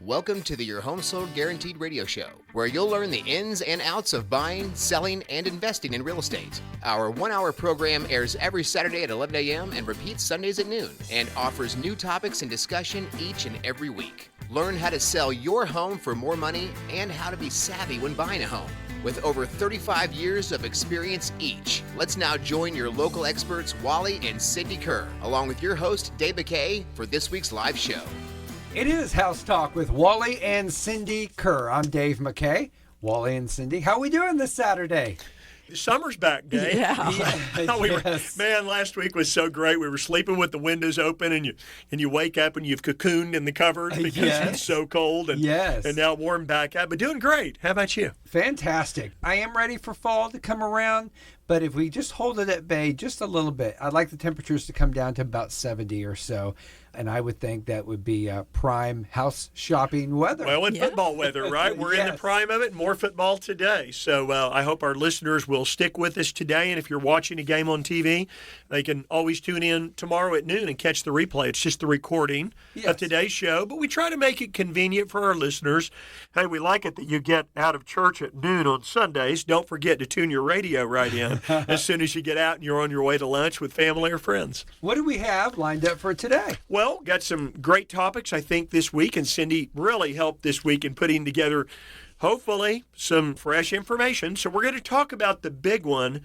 Welcome to the Your Home Sold Guaranteed radio show, where you'll learn the ins and outs of buying, selling, and investing in real estate. Our 1-hour program airs every Saturday at 11 a.m. and repeats Sundays at noon, and offers new topics and discussion each and every week. Learn how to sell your home for more money and how to be savvy when buying a home. With over 35 years of experience each, let's now join your local experts, Wally and Cindy Kerr, along with your host, Dave McKay, for this week's live show. It is House Talk with Wally and Cindy Kerr. I'm Dave McKay. Wally and Cindy, how are we doing this Saturday? Summer's back, Dave. Yeah. Yes. Man, last week was so great. We were sleeping with the windows open, and you wake up and you've cocooned in the covers because it's so cold. And, and now warm back up. But doing great. How about you? Fantastic. I am ready for fall to come around, but if we just hold it at bay just a little bit, I'd like the temperatures to come down to about 70 or so. And I would think that would be prime house shopping weather. Well, in football weather, right? We're in the prime of it. More football today. So I hope our listeners will stick with us today. And if you're watching a game on TV, they can always tune in tomorrow at noon and catch the replay. It's just the recording of today's show. But we try to make it convenient for our listeners. Hey, we like it that you get out of church at noon on Sundays. Don't forget to tune your radio right in as soon as you get out and you're on your way to lunch with family or friends. What do we have lined up for today? Well, got some great topics, I think, this week, and Cindy really helped this week in putting together, hopefully, some fresh information. So we're going to talk about the big one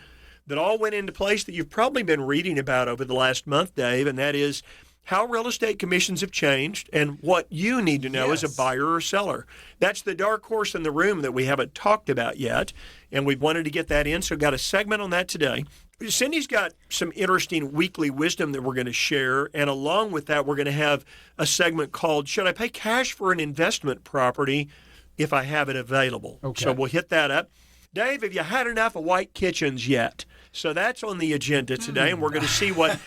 that all went into place that you've probably been reading about over the last month, Dave, and that is how real estate commissions have changed and what you need to know as a buyer or seller. That's the dark horse in the room that we haven't talked about yet, and we wanted to get that in, so got a segment on that today. Cindy's got some interesting weekly wisdom that we're going to share, and along with that, we're going to have a segment called, Should I Pay Cash for an Investment Property if I have it available? Okay. So we'll hit that up. Dave, have you had enough of white kitchens yet? So that's on the agenda today, and we're going to see what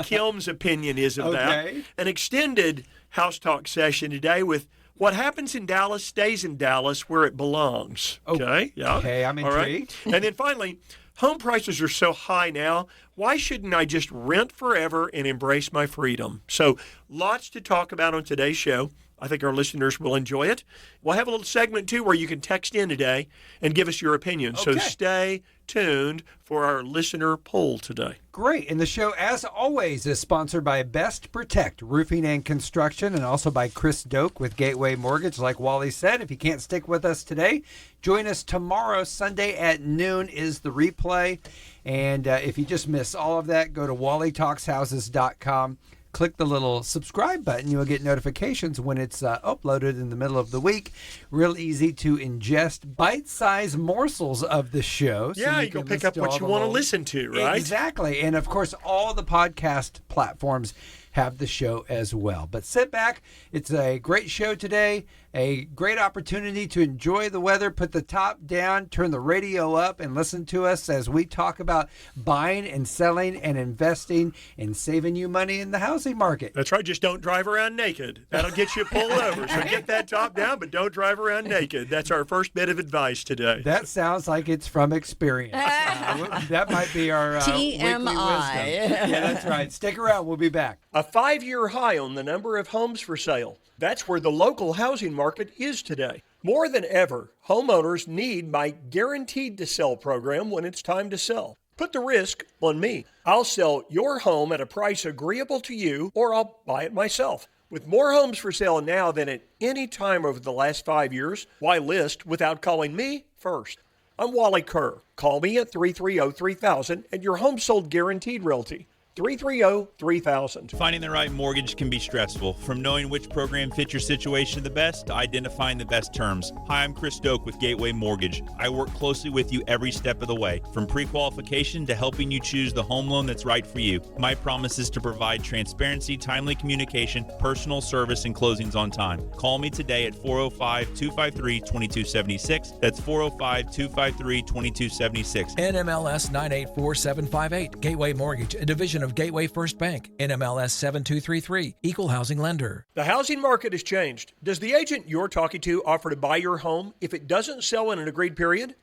Kim's opinion is of that. An extended House Talk session today with what happens in Dallas stays in Dallas where it belongs. Okay? Yeah. Okay, I'm intrigued. All right. And then finally, home prices are so high now, why shouldn't I just rent forever and embrace my freedom? So lots to talk about on today's show. I think our listeners will enjoy it. We'll have a little segment, too, where you can text in today and give us your opinion. So stay tuned for our listener poll today. Great. And the show, as always, is sponsored by Best Protect Roofing and Construction, and also by Chris Doak with Gateway Mortgage. Like Wally said, if you can't stick with us today, join us tomorrow. Sunday at noon is the replay. And if you just miss all of that, go to wallytalkshouses.com. Click the little subscribe button. You will get notifications when it's uploaded in the middle of the week. Real easy to ingest bite-sized morsels of the show. So you can pick up what you want to listen to, right? Exactly. And, of course, all the podcast platforms have the show as well. But sit back. It's a great show today, a great opportunity to enjoy the weather, put the top down, turn the radio up, and listen to us as we talk about buying and selling and investing and saving you money in the housing market. That's right. Just don't drive around naked. That'll get you pulled over. So get that top down, but don't drive around naked. That's our first bit of advice today. That sounds like it's from experience. That might be our weekly wisdom. Yeah, that's right. Stick around. We'll be back. A 5-year high on the number of homes for sale. That's where the local housing market is today. More than ever, homeowners need my Guaranteed to Sell program when it's time to sell. Put the risk on me. I'll sell your home at a price agreeable to you, or I'll buy it myself. With more homes for sale now than at any time over the last 5 years, why list without calling me first? I'm Wally Kerr. Call me at 330-3000 and your Home Sold Guaranteed Realty. 330-3000. Finding the right mortgage can be stressful, from knowing which program fits your situation the best to identifying the best terms. Hi, I'm Chris Doak with Gateway Mortgage. I work closely with you every step of the way, from pre-qualification to helping you choose the home loan that's right for you. My promise is to provide transparency, timely communication, personal service, and closings on time. Call me today at 405-253-2276. That's 405-253-2276. NMLS 984758. Gateway Mortgage, a division of Gateway First Bank. NMLS 7233. Equal housing lender. The housing market has changed. Does the agent you're talking to offer to buy your home if it doesn't sell in an agreed period?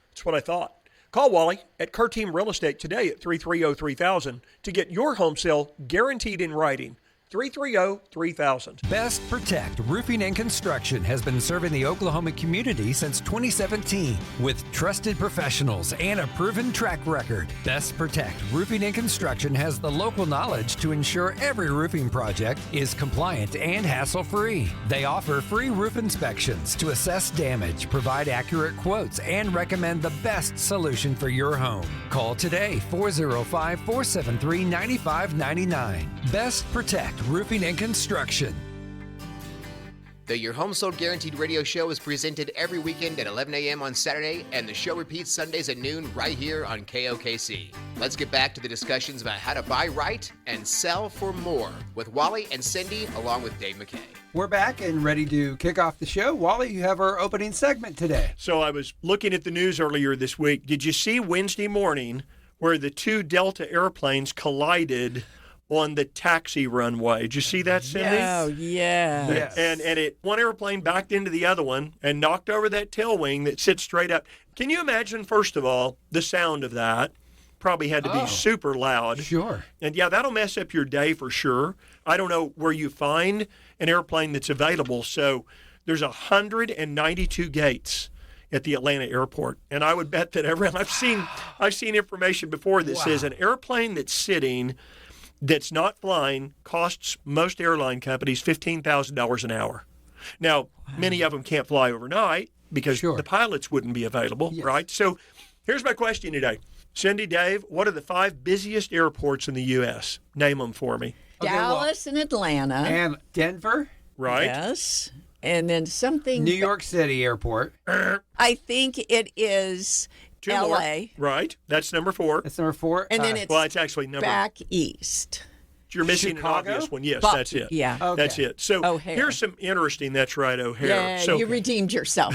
That's what I thought. Call Wally at Kerr Team Real Estate today at 330-3000 to get your home sale guaranteed in writing. 330-3000. Best Protect Roofing and Construction has been serving the Oklahoma community since 2017 with trusted professionals and a proven track record. Best Protect Roofing and Construction has the local knowledge to ensure every roofing project is compliant and hassle-free. They offer free roof inspections to assess damage, provide accurate quotes, and recommend the best solution for your home. Call today, 405-473-9599. Best Protect Roofing and Construction. The Your Home Sold Guaranteed radio show is presented every weekend at 11 a.m. on Saturday, and the show repeats Sundays at noon right here on KOKC. Let's get back to the discussions about how to buy right and sell for more with Wally and Cindy along with Dave McKay. We're back and ready to kick off the show. Wally, you have our opening segment today. So I was looking at the news earlier this week. Did you see Wednesday morning where the two Delta airplanes collided on the taxi runway? Did you see that, Cindy? Oh, yeah. Yes. And one airplane backed into the other one and knocked over that tail wing that sits straight up. Can you imagine, first of all, the sound of that? Probably had to be super loud. Sure. And yeah, that'll mess up your day for sure. I don't know where you find an airplane that's available. So there's 192 gates at the Atlanta airport. And I would bet that I've seen information before that says an airplane that's sitting that's not flying costs most airline companies $15,000 an hour. Now, many of them can't fly overnight because the pilots wouldn't be available, right? So here's my question today. Cindy, Dave, what are the 5 busiest airports in the U.S.? Name them for me. Dallas and Atlanta. And Denver. Right. Yes. And then something. New York City Airport. I think it is 2 L.A. more. Right. That's number 4. That's number 4. And then it's actually number back east. You're missing Chicago? an obvious one. Yes, But, that's it. yeah. Okay. That's it. So O'Hare. here's some interesting. That's right, O'Hare. Yeah, So you redeemed yourself.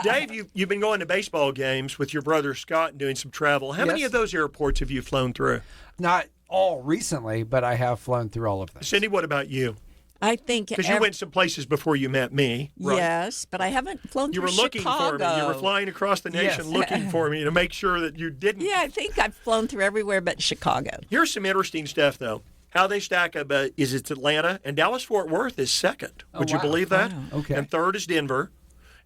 Dave, you've been going to baseball games with your brother Scott and doing some travel. How many Yes. of those airports have you flown through? Not all recently, but I have flown through all of them. Cindy, what about you? I think. Because you went some places before you met me. Right? Yes, but I haven't flown You through were looking Chicago. for me. You were flying across the nation looking for me to make sure that you didn't. Yeah, I think I've flown through everywhere but Chicago. Here's some interesting stuff, though. How they stack up is it's Atlanta, and Dallas-Fort Worth is second. Would you believe that? Wow. Okay. And third is Denver.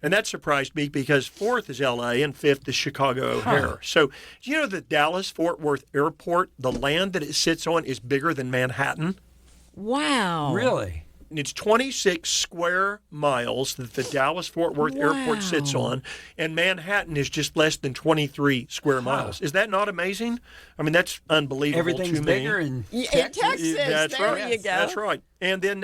And that surprised me because 4th is L.A. and 5th is Chicago O'Hare. So, do you know that Dallas-Fort Worth Airport, the land that it sits on, is bigger than Manhattan? Wow. Really? It's 26 square miles that the Dallas-Fort Worth Airport sits on, and Manhattan is just less than 23 square miles. Is that not amazing? I mean, that's unbelievable Everything's to me. bigger in In Texas. Texas, That's there right. you go. That's right. And then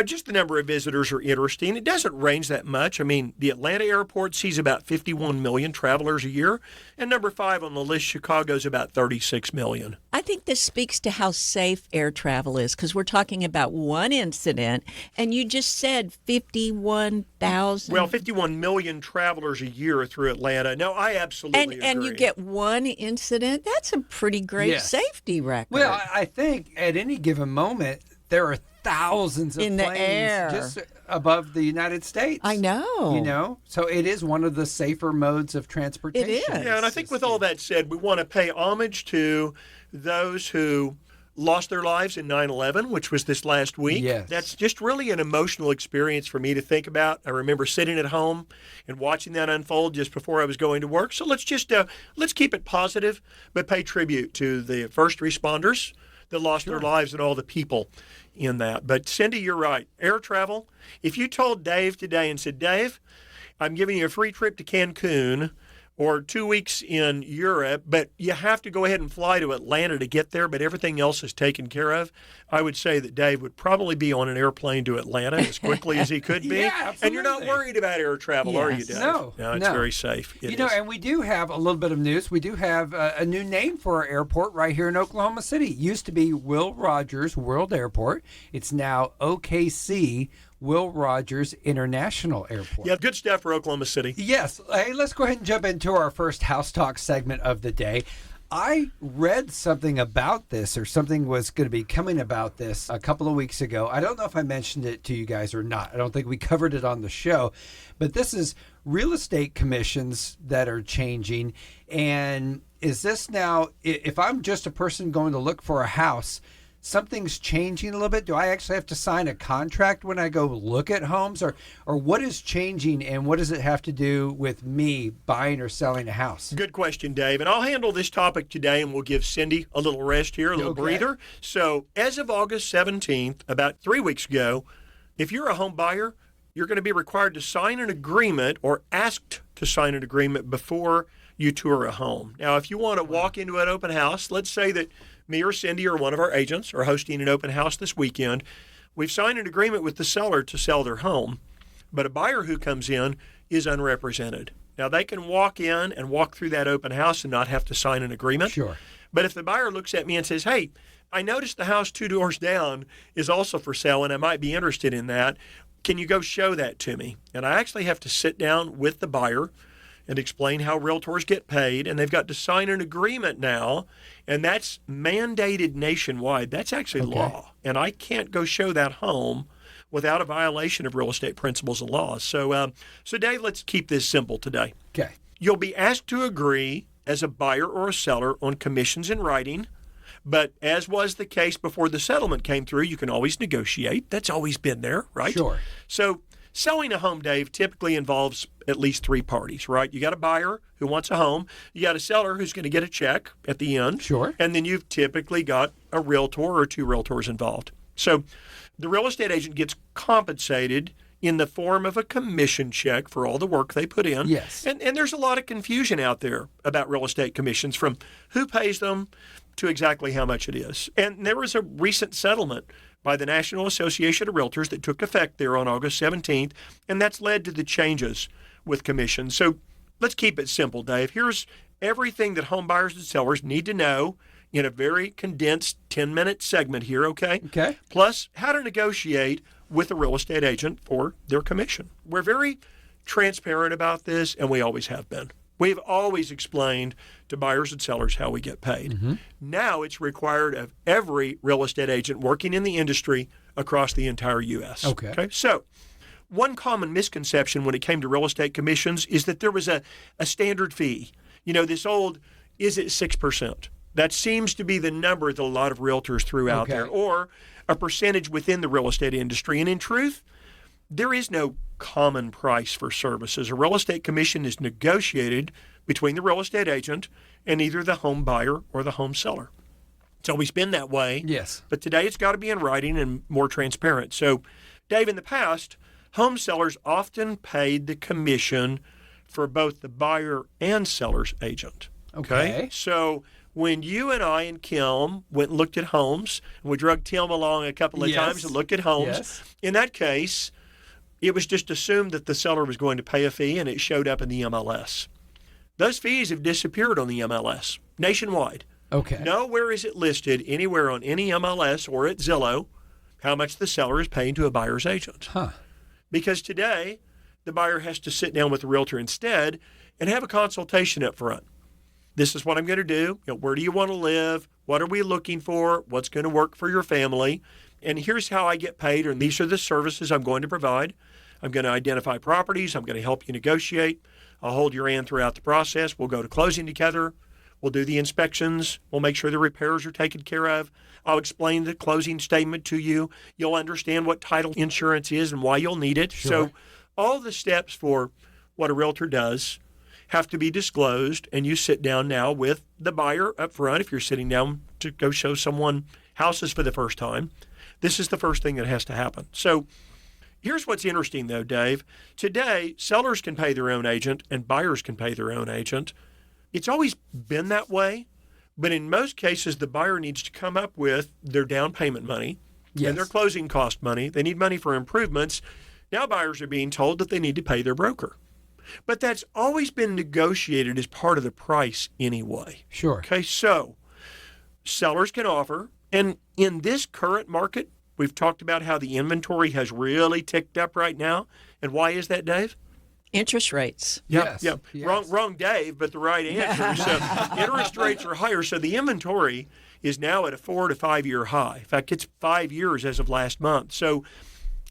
just the number of visitors are interesting. It doesn't range that much. I mean, the Atlanta airport sees about 51 million travelers a year. And number 5 on the list, Chicago's about 36 million. I think this speaks to how safe air travel is because we're talking about one incident, and you just said 51,000. Well, 51 million travelers a year through Atlanta. No, I absolutely agree. And you get one incident. That's a pretty great safety record. Well, I think at any given moment, there are thousands of In the planes air. just above the United States. I know. You know, so it is one of the safer modes of transportation. It is. Yeah, and I think with all that said, we want to pay homage to those who lost their lives in 9/11, which was this last week. Yes. That's just really an emotional experience for me to think about. I remember sitting at home and watching that unfold just before I was going to work. So let's just let's keep it positive, but pay tribute to the first responders that lost their lives and all the people in that. But Cindy, you're right. Air travel. If you told Dave today and said, Dave, I'm giving you a free trip to Cancun or 2 weeks in Europe, but you have to go ahead and fly to Atlanta to get there, but everything else is taken care of, I would say that Dave would probably be on an airplane to Atlanta as quickly as he could be. Yeah, and you're not absolutely. worried about air travel, are you, Yes. Dave? No, it's no. very safe. It You know, is. and we do have a little bit of news. We do have a new name for our airport right here in Oklahoma City. It used to be Will Rogers World Airport. It's now OKC Will Rogers International Airport. Yeah, good stuff for Oklahoma City. Yes. Hey, let's go ahead and jump into our first House Talk segment of the day. I read something about this, or something was going to be coming about this a couple of weeks ago. I don't know if I mentioned it to you guys or not. I don't think we covered it on the show. But this is real estate commissions that are changing. And is this now, if I'm just a person going to look for a house, something's changing a little bit? Do I actually have to sign a contract when I go look at homes? Or what is changing, and what does it have to do with me buying or selling a house? Good question, Dave. And I'll handle this topic today, and we'll give Cindy a little rest here, a little breather. So as of August 17th, about 3 weeks ago, if you're a home buyer, you're going to be required to sign an agreement or asked to sign an agreement before you tour a home. Now, if you want to walk into an open house, let's say that me or Cindy or one of our agents are hosting an open house this weekend. We've signed an agreement with the seller to sell their home, but a buyer who comes in is unrepresented. Now, they can walk in and walk through that open house and not have to sign an agreement. Sure. But if the buyer looks at me and says, hey, I noticed the house 2 doors down is also for sale and I might be interested in that, can you go show that to me? And I actually have to sit down with the buyer and explain how realtors get paid, and they've got to sign an agreement now, and that's mandated nationwide. That's actually law, and I can't go show that home without a violation of real estate principles and laws. So, Dave, let's keep this simple today. Okay. You'll be asked to agree as a buyer or a seller on commissions in writing, but as was the case before the settlement came through, you can always negotiate. That's always been there, right? Sure. So selling a home, Dave, typically involves at least 3 parties, right? You got a buyer who wants a home. You got a seller who's going to get a check at the end. Sure. And then you've typically got a realtor or 2 realtors involved. So the real estate agent gets compensated in the form of a commission check for all the work they put in. Yes. And there's a lot of confusion out there about real estate commissions, from who pays them to exactly how much it is. And there was a recent settlement by the National Association of Realtors that took effect there on August 17th, and that's led to the changes with commissions. So let's keep it simple, Dave. Here's everything that home buyers and sellers need to know in a very condensed 10-minute segment here, okay? Okay. Plus, how to negotiate with a real estate agent for their commission. We're very transparent about this, and we always have been. We've always explained to buyers and sellers how we get paid. Mm-hmm. Now it's required of every real estate agent working in the industry across the entire U.S. Okay. So one common misconception when it came to real estate commissions is that there was a standard fee. You know, this old, is it 6%? That seems to be the number that a lot of realtors threw out there, or a percentage within the real estate industry. And in truth, there is no common price for services. A real estate commission is negotiated between the real estate agent and either the home buyer or the home seller. It's always been that way. Yes. But today it's got to be in writing and more transparent. So, Dave, in the past, home sellers often paid the commission for both the buyer and seller's agent. Okay. So when you and I and Kim went and looked at homes, and we drug Tim along a couple of times and looked at homes, in that case, it was just assumed that the seller was going to pay a fee, and it showed up in the MLS. Those fees have disappeared on the MLS nationwide. Okay. Nowhere is it listed anywhere on any MLS or at Zillow how much the seller is paying to a buyer's agent. Huh. Because today, the buyer has to sit down with the realtor instead and have a consultation up front. This is what I'm going to do. You know, where do you want to live? What are we looking for? What's going to work for your family? And here's how I get paid, and these are the services I'm going to provide. I'm going to identify properties. I'm going to help you negotiate. I'll hold your hand throughout the process. We'll go to closing together. We'll do the inspections. We'll make sure the repairs are taken care of. I'll explain the closing statement to you. You'll understand what title insurance is and why you'll need it. Sure. So all the steps for what a realtor does have to be disclosed, and you sit down now with the buyer up front. If you're sitting down to go show someone houses for the first time, this is the first thing that has to happen. So here's what's interesting, though, Dave. Today, sellers can pay their own agent and buyers can pay their own agent. It's always been that way, but in most cases, the buyer needs to come up with their down payment money and their closing cost money. They need money for improvements. Now buyers are being told that they need to pay their broker. But that's always been negotiated as part of the price anyway. Sure. Okay, so sellers can offer, and in this current market, we've talked about how the inventory has really ticked up right now. And why is that, Dave? Interest rates. Yeah. Wrong Dave, but the right answer. So interest rates are higher, so the inventory is now at a 4 to 5 year high. In fact, it's 5 years as of last month. So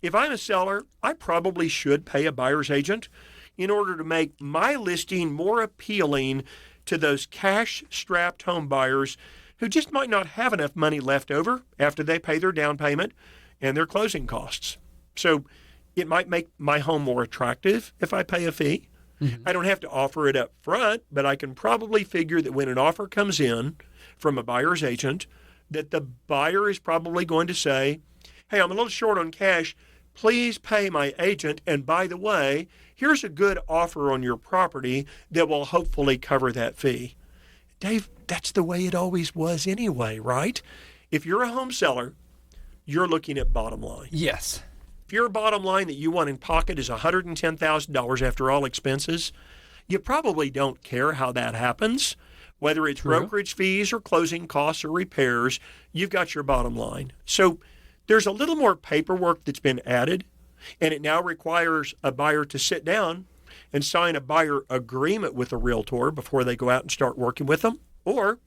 if I'm a seller, I probably should pay a buyer's agent in order to make my listing more appealing to those cash-strapped home buyers who just might not have enough money left over after they pay their down payment and their closing costs. So it might make my home more attractive if I pay a fee. Mm-hmm. I don't have to offer it up front, but I can probably figure that when an offer comes in from a buyer's agent, that the buyer is probably going to say, hey, I'm a little short on cash. Please pay my agent. And by the way, here's a good offer on your property that will hopefully cover that fee. Dave, that's the way it always was anyway, right? If you're a home seller, you're looking at bottom line. Yes. If your bottom line that you want in pocket is $110,000 after all expenses, you probably don't care how that happens. Whether it's brokerage fees or closing costs or repairs, you've got your bottom line. So there's a little more paperwork that's been added, and it now requires a buyer to sit down and sign a buyer agreement with a realtor before they go out and start working with them, or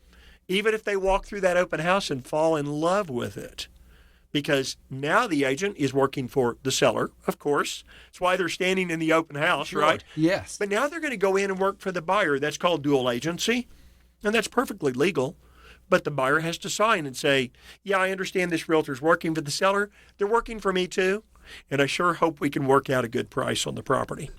even if they walk through that open house and fall in love with it. Because now the agent is working for the seller, of course. That's why they're standing in the open house, right? Yes. But now they're going to go in and work for the buyer. That's called dual agency, and that's perfectly legal. But the buyer has to sign and say, yeah, I understand this realtor's working for the seller. They're working for me too, and I sure hope we can work out a good price on the property.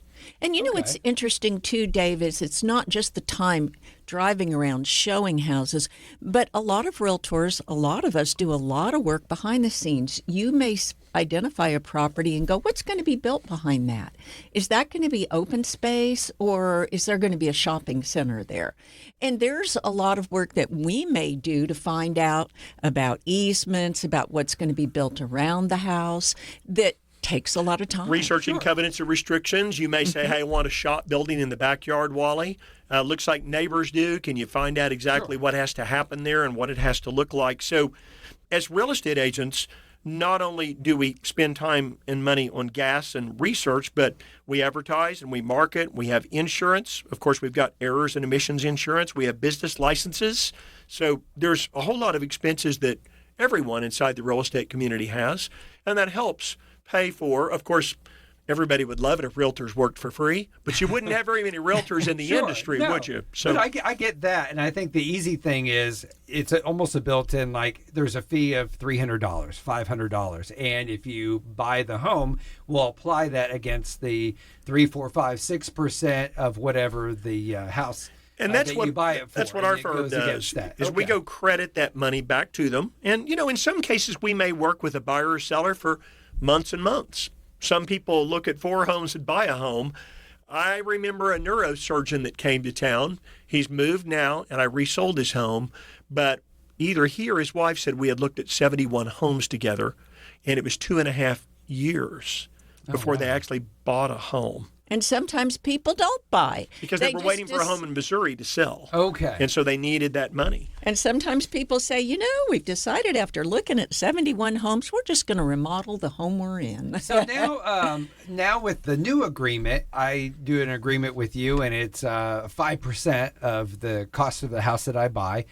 And you know what's interesting too, Dave, is it's not just the time driving around showing houses, but a lot of realtors, a lot of us do a lot of work behind the scenes. You may identify a property and go, what's going to be built behind that? Is that going to be open space, or is there going to be a shopping center there? And there's a lot of work that we may do to find out about easements, about what's going to be built around the house that takes a lot of time. Researching covenants and restrictions. You may say, hey, I want a shop building in the backyard, Wally. Looks like neighbors do. Can you find out exactly what has to happen there and what it has to look like? So as real estate agents, not only do we spend time and money on gas and research, but we advertise and we market. We have insurance. Of course, we've got errors and emissions insurance. We have business licenses. So there's a whole lot of expenses that everyone inside the real estate community has, and that helps pay for, of course, everybody would love it if realtors worked for free, but you wouldn't have very many realtors in the industry, would you? So but I get that, and I think the easy thing is it's almost a built-in, like there's a fee of $300, $500, and if you buy the home, we'll apply that against the 3, 4, 5, 6% of whatever the house. And that's what you buy it for. That's what our firm does. Is we go credit that money back to them, and in some cases we may work with a buyer or seller for months and months. Some people look at 4 homes and buy a home. I remember a neurosurgeon that came to town. He's moved now, and I resold his home. But either he or his wife said we had looked at 71 homes together, and it was 2.5 years before they actually bought a home. And sometimes people don't buy. Because they were waiting for a home in Missouri to sell. Okay. And so they needed that money. And sometimes people say, we've decided after looking at 71 homes, we're just going to remodel the home we're in. So now with the new agreement, I do an agreement with you, and it's 5% of the cost of the house that I buy.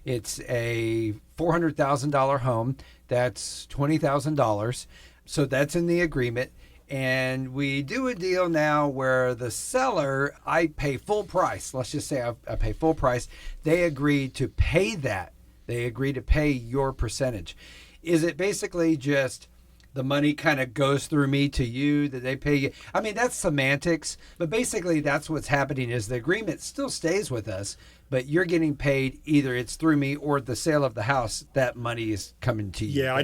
It's a $400,000 home. That's $20,000. So that's in the agreement. And we do a deal now where the seller, I pay full price. Let's just say I pay full price. They agree to pay that. They agree to pay your percentage. Is it basically just the money kind of goes through me to you, that they pay you? I mean, that's semantics, but basically that's what's happening is the agreement still stays with us, but you're getting paid either it's through me or the sale of the house, that money is coming to you. Yeah,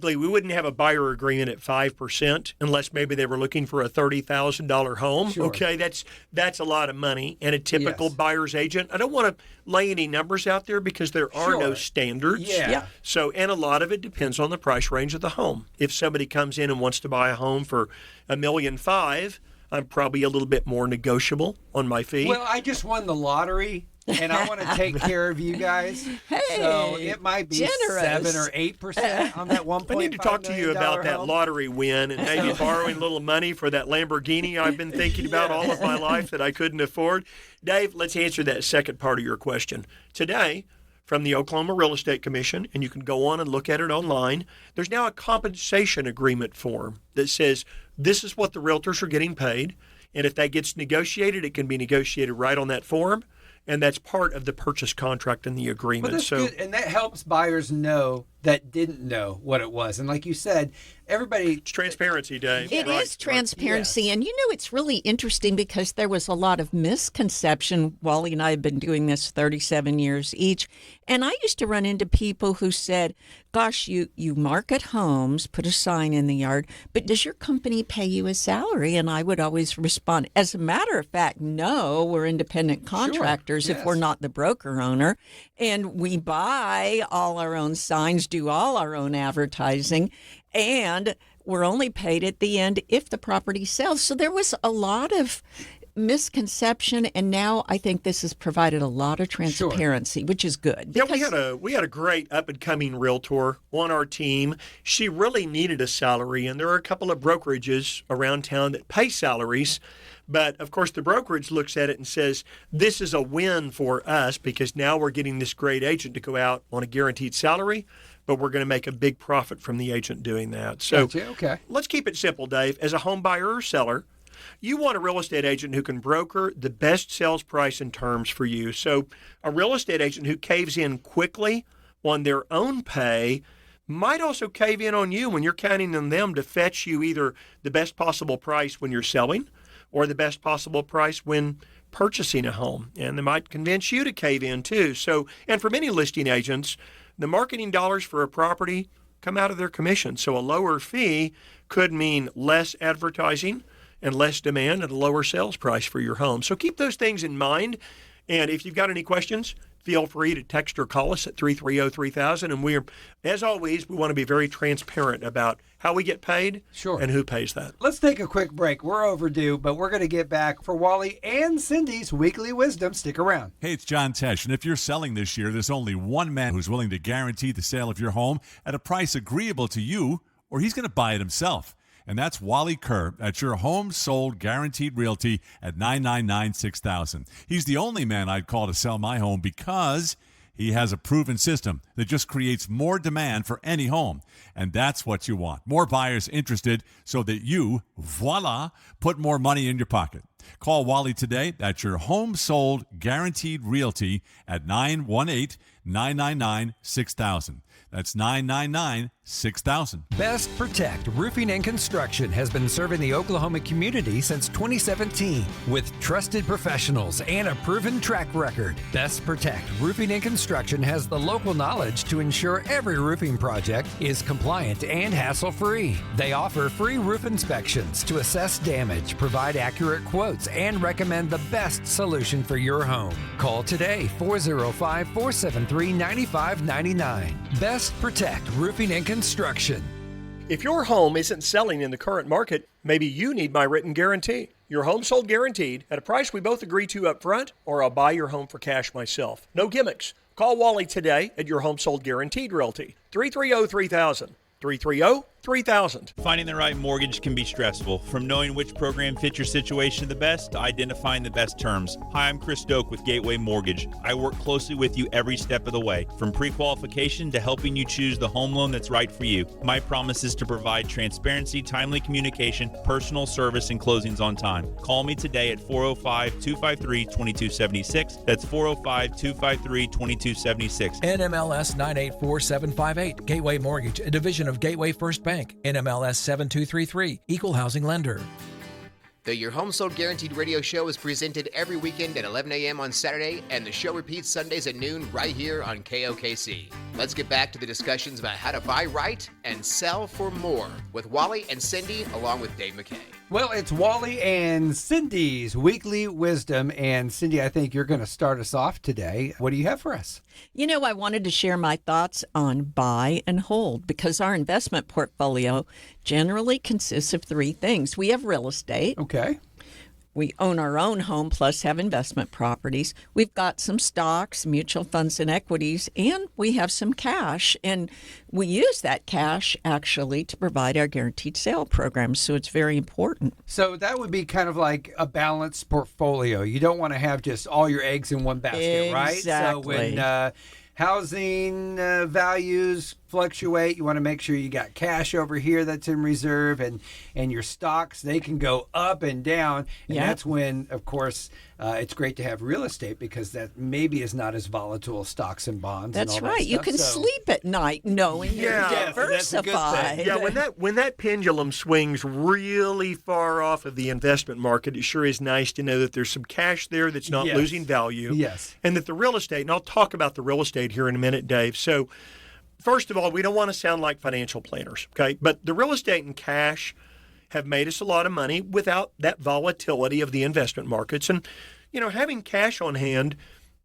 we wouldn't have a buyer agreement at 5% unless maybe they were looking for a $30,000 home. Sure. Okay, that's a lot of money. And a typical buyer's agent, I don't want to lay any numbers out there because there are no standards. Yeah. So, and a lot of it depends on the price range of the home. If somebody comes in and wants to buy a home for $1.5 million, I'm probably a little bit more negotiable on my fee. Well, I just won the lottery. And I want to take care of you guys. Hey, so it might be generous. 7 or 8% on that $1.5 I need to talk to you about that home. lottery win and maybe borrowing a little money for that Lamborghini I've been thinking about all of my life that I couldn't afford. Dave, let's answer that second part of your question. Today, from the Oklahoma Real Estate Commission, and you can go on and look at it online, there's now a compensation agreement form that says this is what the realtors are getting paid. And if that gets negotiated, it can be negotiated right on that form. and that's part of the purchase contract and the agreement. But that's good, and that helps buyers know that didn't know what it was. And like you said, everybody... It's transparency, Dave. It is transparency. Yes. And it's really interesting because there was a lot of misconception. Wally and I have been doing this 37 years each. And I used to run into people who said, gosh, you market homes, put a sign in the yard, but does your company pay you a salary? And I would always respond, as a matter of fact, no, we're independent contractors if we're not the broker owner. And we buy all our own signs, do all our own advertising, and we're only paid at the end if the property sells. So there was a lot of misconception, and now I think this has provided a lot of transparency, which is good. Yeah, we had a great up and coming realtor on our team. She really needed a salary, and there are a couple of brokerages around town that pay salaries. But of course, the brokerage looks at it and says, this is a win for us because now we're getting this great agent to go out on a guaranteed salary, but we're going to make a big profit from the agent doing that. So Let's keep it simple, Dave. As a home buyer or seller, you want a real estate agent who can broker the best sales price and terms for you. So a real estate agent who caves in quickly on their own pay might also cave in on you when you're counting on them to fetch you either the best possible price when you're selling or the best possible price when purchasing a home. And they might convince you to cave in too. So, and for many listing agents, the marketing dollars for a property come out of their commission. So a lower fee could mean less advertising and less demand and a lower sales price for your home. So keep those things in mind. And if you've got any questions, feel free to text or call us at 330-3000. And we're, as always, we want to be very transparent about how we get paid and who pays that. Let's take a quick break. We're overdue, but we're going to get back for Wally and Cindy's Weekly Wisdom. Stick around. Hey, it's John Tesh, and if you're selling this year, there's only one man who's willing to guarantee the sale of your home at a price agreeable to you, or he's going to buy it himself. And that's Wally Kerr at your home sold guaranteed realty at 999-6000. He's the only man I'd call to sell my home because he has a proven system that just creates more demand for any home. And that's what you want. More buyers interested so that you, voila, put more money in your pocket. Call Wally today at your home sold guaranteed realty at 918-999-6000. That's 999-6000. Best Protect Roofing and Construction has been serving the Oklahoma community since 2017 with trusted professionals and a proven track record. Best Protect Roofing and Construction has the local knowledge to ensure every roofing project is compliant and hassle-free. They offer free roof inspections to assess damage, provide accurate quotes, and recommend the best solution for your home. Call today, 405-473-9599. Best Protect Roofing and Construction. If your home isn't selling in the current market, maybe you need my written guarantee. Your home sold guaranteed at a price we both agree to up front, or I'll buy your home for cash myself. No gimmicks. Call Wally today at your home sold guaranteed realty. 330-3000. 330-3000. Finding the right mortgage can be stressful. From knowing which program fits your situation the best to identifying the best terms. Hi, I'm Chris Doak with Gateway Mortgage. I work closely with you every step of the way, from pre-qualification to helping you choose the home loan that's right for you. My promise is to provide transparency, timely communication, personal service, and closings on time. Call me today at 405-253-2276. That's 405-253-2276. NMLS 984758. Gateway Mortgage, a division of Gateway First Bank. NMLS 7233. Equal housing lender. The Your Home Sold Guaranteed radio show is presented every weekend at 11 a.m. on Saturday, and the show repeats Sundays at noon right here on KOKC. Let's get back to the discussions about how to buy right and sell for more with Wally and Cindy, along with Dave McKay. Well, it's Wally and Cindy's Weekly Wisdom. And Cindy, I think you're going to start us off today. What do you have for us? You know, I wanted to share my thoughts on buy and hold because our investment portfolio generally consists of three things. We have real estate. Okay. We own our own home plus have investment properties. We've got some stocks, mutual funds, and equities, and we have some cash. And we use that cash actually to provide our guaranteed sale program. So it's very important. So that would be kind of like a balanced portfolio. You don't want to have just all your eggs in one basket, right? So Exactly. when housing values fluctuate. You want to make sure you got cash over here that's in reserve, and your stocks, they can go up and down. And that's when, of course, it's great to have real estate, because that maybe is not as volatile as stocks and bonds. That's and all right. That You stuff. can sleep at night knowing you're diversified. Yeah, when that pendulum swings really far off of the investment market, it sure is nice to know that there's some cash there that's not losing value. Yes. And that the real estate, and I'll talk about the real estate here in a minute, Dave. So, first of all, we don't want to sound like financial planners, okay? But the real estate and cash have made us a lot of money without that volatility of the investment markets. And, having cash on hand,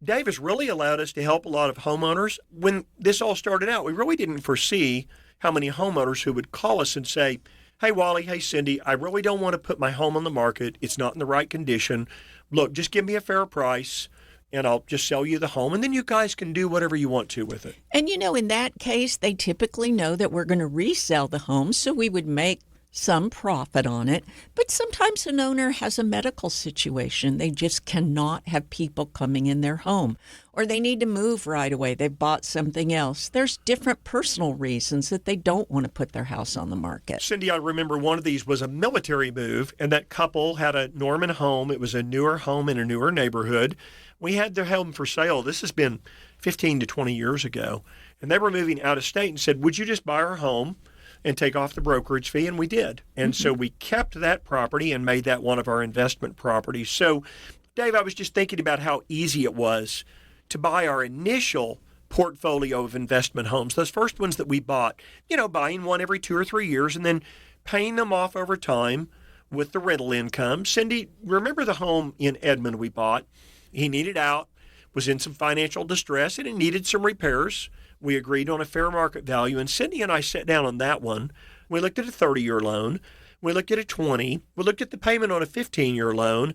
Dave, has really allowed us to help a lot of homeowners. When this all started out, we really didn't foresee how many homeowners who would call us and say, hey, Wally, hey, Cindy, I really don't want to put my home on the market. It's not in the right condition. Look, just give me a fair price, and I'll just sell you the home, and then you guys can do whatever you want to with it. And, in that case, they typically know that we're going to resell the home, so we would make some profit on it. But sometimes an owner has a medical situation. They just cannot have people coming in their home, or they need to move right away. They've bought something else. There's different personal reasons that they don't want to put their house on the market. Cindy, I remember one of these was a military move, and that couple had a Norman home. It was a newer home in a newer neighborhood. We had their home for sale. This has been 15 to 20 years ago. And they were moving out of state and said, would you just buy our home and take off the brokerage fee? And we did. And so we kept that property and made that one of our investment properties. So, Dave, I was just thinking about how easy it was to buy our initial portfolio of investment homes, those first ones that we bought, buying one every 2 or 3 years and then paying them off over time with the rental income. Cindy, remember the home in Edmond we bought? He needed out, was in some financial distress, and it needed some repairs. We agreed on a fair market value, and Cindy and I sat down on that one. We looked at a 30-year loan. We looked at a 20. We looked at the payment on a 15-year loan.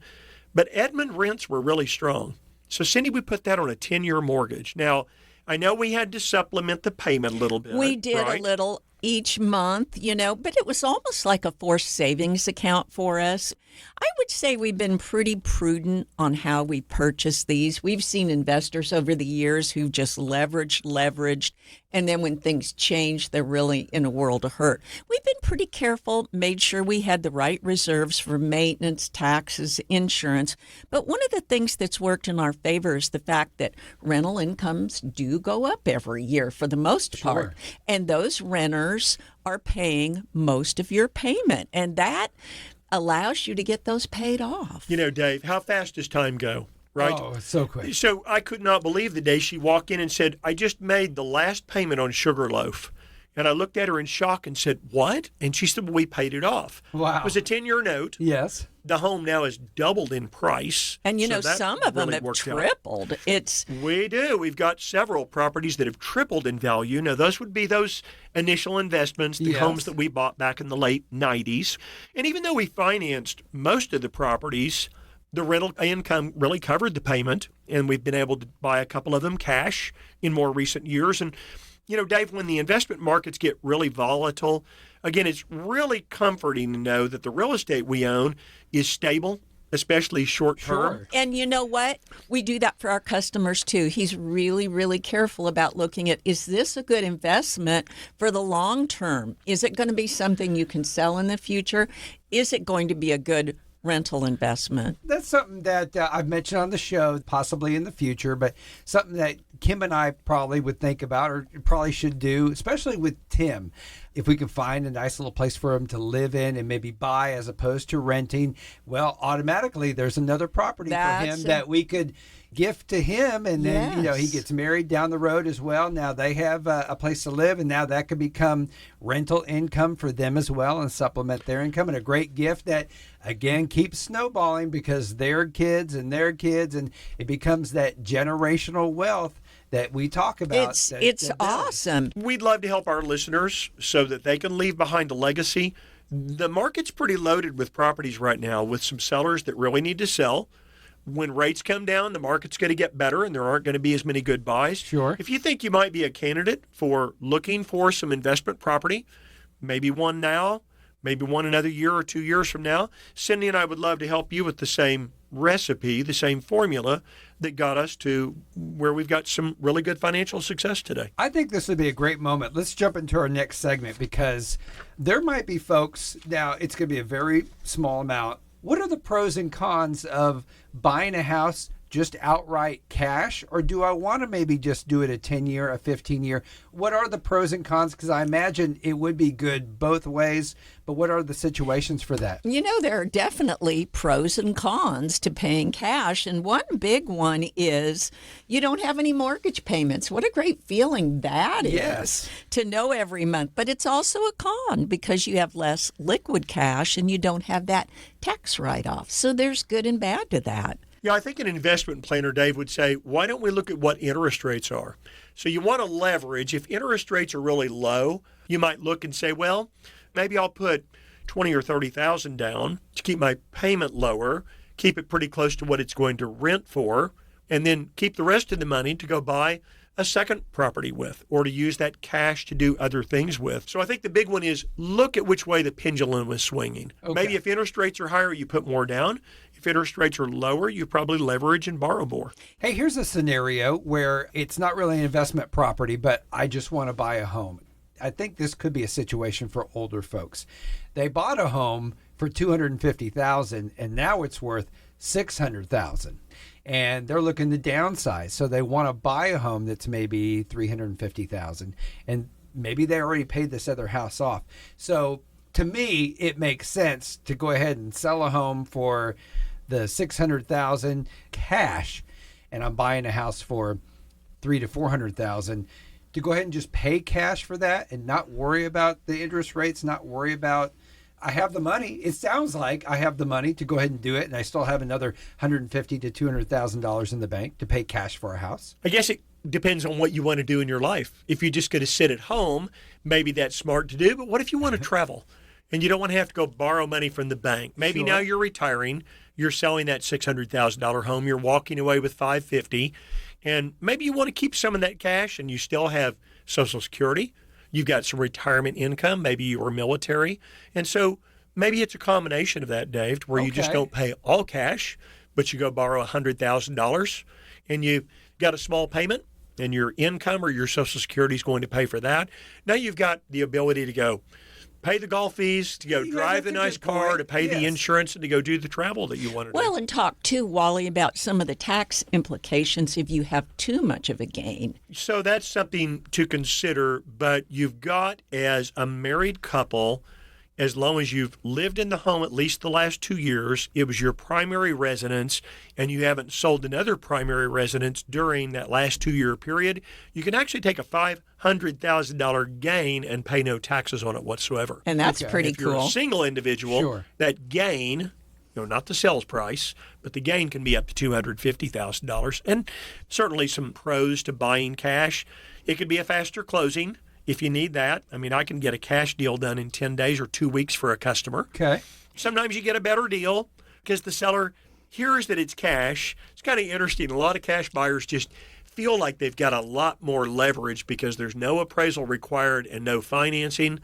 But Edmond rents were really strong. So, Cindy, we put that on a 10-year mortgage. Now, I know we had to supplement the payment a little bit. We did right? a little each month, but it was almost like a forced savings account for us. I would say we've been pretty prudent on how we purchase these. We've seen investors over the years who just leveraged, and then when things change, they're really in a world of hurt. We've been pretty careful, made sure we had the right reserves for maintenance, taxes, insurance. But one of the things that's worked in our favor is the fact that rental incomes do go up every year for the most part. And those renters are paying most of your payment. And that allows you to get those paid off. Dave, how fast does time go, right? Oh, it's so quick. So I could not believe the day she walked in and said, I just made the last payment on Sugarloaf. And I looked at her in shock and said, what? And she said, well, we paid it off. Wow. It was a 10-year note. Yes. The home now has doubled in price. And, so some of them really have tripled. We do. We've got several properties that have tripled in value. Now, those would be those initial investments, the homes that we bought back in the late 90s. And even though we financed most of the properties, the rental income really covered the payment, and we've been able to buy a couple of them cash in more recent years. And Dave, when the investment markets get really volatile, again, it's really comforting to know that the real estate we own is stable, especially short term. Sure. And you know what? We do that for our customers too. He's really, really careful about looking at, is this a good investment for the long term? Is it going to be something you can sell in the future? Is it going to be a good rental investment? That's something that I've mentioned on the show, possibly in the future, but something that Kim and I probably would think about, or probably should do, especially with Tim. If we can find a nice little place for him to live in and maybe buy as opposed to renting, well, automatically there's another property for him that we could gift to him, and then he gets married down the road as well. Now they have a place to live, and now that could become rental income for them as well and supplement their income, and a great gift that again keeps snowballing because their kids, and it becomes that generational wealth that we talk about. It's awesome. We'd love to help our listeners so that they can leave behind a legacy. The market's pretty loaded with properties right now, with some sellers that really need to sell. When rates come down, the market's going to get better, and there aren't going to be as many good buys. Sure. If you think you might be a candidate for looking for some investment property, maybe one now, maybe one another year or 2 years from now, Cindy and I would love to help you with the same recipe, the same formula that got us to where we've got some really good financial success today. I think this would be a great moment. Let's jump into our next segment because there might be folks, now it's going to be a very small amount. What are the pros and cons of buying a house just outright cash, or do I want to maybe just do it a 10-year, a 15-year? What are the pros and cons? Because I imagine it would be good both ways, but what are the situations for that? You know, there are definitely pros and cons to paying cash, and one big one is you don't have any mortgage payments. What a great feeling that is, Yes, to know every month. But it's also a con because you have less liquid cash and you don't have that tax write-off. So there's good and bad to that. Yeah, I think an investment planner, Dave, would say, why don't we look at what interest rates are? So you want to leverage. If interest rates are really low, you might look and say, well, maybe I'll put 20 or 30,000 down to keep my payment lower, keep it pretty close to what it's going to rent for, and then keep the rest of the money to go buy a second property with, or to use that cash to do other things with. So I think the big one is look at which way the pendulum is swinging. Okay. Maybe if interest rates are higher, you put more down. If interest rates are lower, you probably leverage and borrow more. Hey, here's a scenario where it's not really an investment property, but I just want to buy a home. I think this could be a situation for older folks. They bought a home for $250,000 and now it's worth $600,000. And they're looking to downsize. So they want to buy a home that's maybe $350,000. And maybe they already paid this other house off. So to me, it makes sense to go ahead and sell a home for the $600,000 cash, and I'm buying a house for $300,000 to $400,000, to go ahead and just pay cash for that and not worry about the interest rates, not worry about, I have the money. It sounds like I have the money to go ahead and do it, and I still have another $150,000 to $200,000 in the bank to pay cash for a house. I guess it depends on what you want to do in your life. If you're just going to sit at home, maybe that's smart to do. But what if you want to travel and you don't want to have to go borrow money from the bank? Maybe Sure. now you're retiring, you're selling that $600,000 home, you're walking away with $550,000, and maybe you want to keep some of that cash and you still have Social Security. You've got some retirement income. Maybe you were military. And so maybe it's a combination of that, Dave, where you just Okay. don't pay all cash, but you go borrow $100,000 and you got a small payment and your income or your Social Security is going to pay for that. Now you've got the ability to go pay the golf fees, to go Yeah, drive the that's a nice good car, point. to pay the Yes. insurance, and to go do the travel that you want to do. Well, and talk too, Wally, about some of the tax implications if you have too much of a gain. So that's something to consider, but you've got, as a married couple, as long as you've lived in the home at least the last 2 years, it was your primary residence, and you haven't sold another primary residence during that last 2-year period, you can actually take a $500,000 gain and pay no taxes on it whatsoever. And that's Okay. pretty If you're cool. a single individual, Sure. that gain, not the sales price, but the gain can be up to $250,000. And certainly some pros to buying cash. It could be a faster closing if you need that. I mean, I can get a cash deal done in 10 days or 2 weeks for a customer. Okay. Sometimes you get a better deal because the seller hears that it's cash. It's kind of interesting. A lot of cash buyers just feel like they've got a lot more leverage because there's no appraisal required and no financing.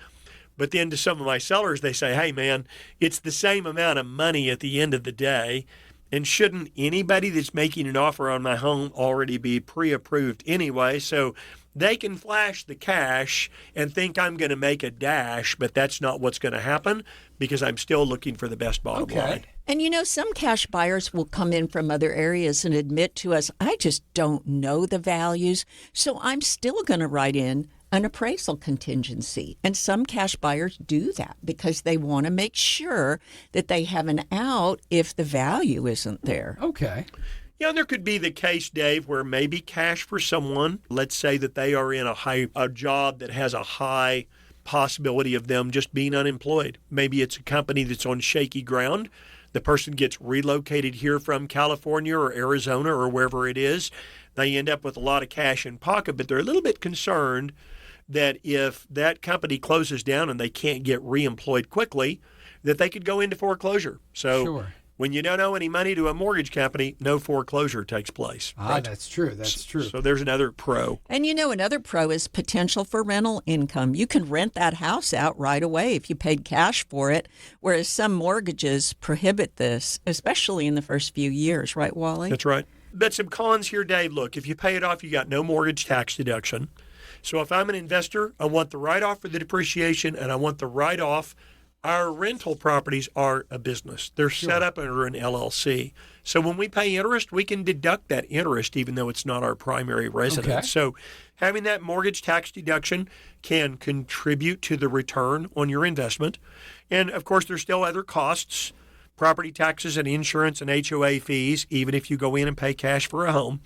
But then to some of my sellers, they say, hey, man, it's the same amount of money at the end of the day. And shouldn't anybody that's making an offer on my home already be pre-approved anyway? So they can flash the cash and think I'm going to make a dash, but that's not what's going to happen because I'm still looking for the best bottom Okay. line. And you know, some cash buyers will come in from other areas and admit to us, I just don't know the values, so I'm still going to write in an appraisal contingency. And some cash buyers do that because they want to make sure that they have an out if the value isn't there. Okay. Yeah, and there could be the case, Dave, where maybe cash for someone, let's say that they are in a job that has a high possibility of them just being unemployed. Maybe it's a company that's on shaky ground. The person gets relocated here from California or Arizona or wherever it is. They end up with a lot of cash in pocket, but they're a little bit concerned that if that company closes down and they can't get reemployed quickly, that they could go into foreclosure. So Sure. When you don't owe any money to a mortgage company, no foreclosure takes place. Right? That's true. That's true. So there's another pro. And another pro is potential for rental income. You can rent that house out right away if you paid cash for it, whereas some mortgages prohibit this, especially in the first few years. Right, Wally? That's right. But some cons here, Dave. Look, if you pay it off, you got no mortgage tax deduction. So if I'm an investor, I want the write-off for the depreciation, and I want the write-off. Our rental properties are a business. They're set up under an LLC. So when we pay interest, we can deduct that interest even though it's not our primary residence. Okay. So having that mortgage tax deduction can contribute to the return on your investment. And, of course, there's still other costs, property taxes and insurance and HOA fees, even if you go in and pay cash for a home.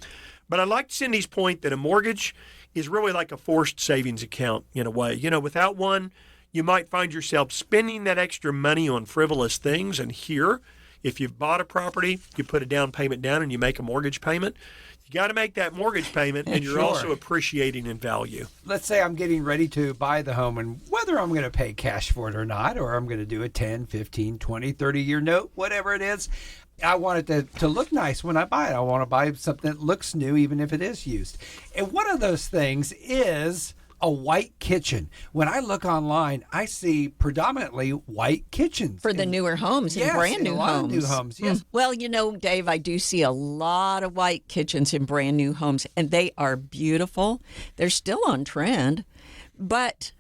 But I like Cindy's point that a mortgage is really like a forced savings account in a way. Without one, you might find yourself spending that extra money on frivolous things. And here, if you've bought a property, you put a down payment down and you make a mortgage payment, you got to make that mortgage payment, and you're also appreciating in value. Let's say I'm getting ready to buy the home, and whether I'm going to pay cash for it or not, or I'm going to do a 10, 15, 20, 30-year note, whatever it is, I want it to look nice when I buy it. I want to buy something that looks new, even if it is used. And one of those things is a white kitchen. When I look online, I see predominantly white kitchens. For the newer homes, yes, and brand new a lot homes. of new homes, yes. Well, Dave, I do see a lot of white kitchens in brand new homes, and they are beautiful. They're still on trend, but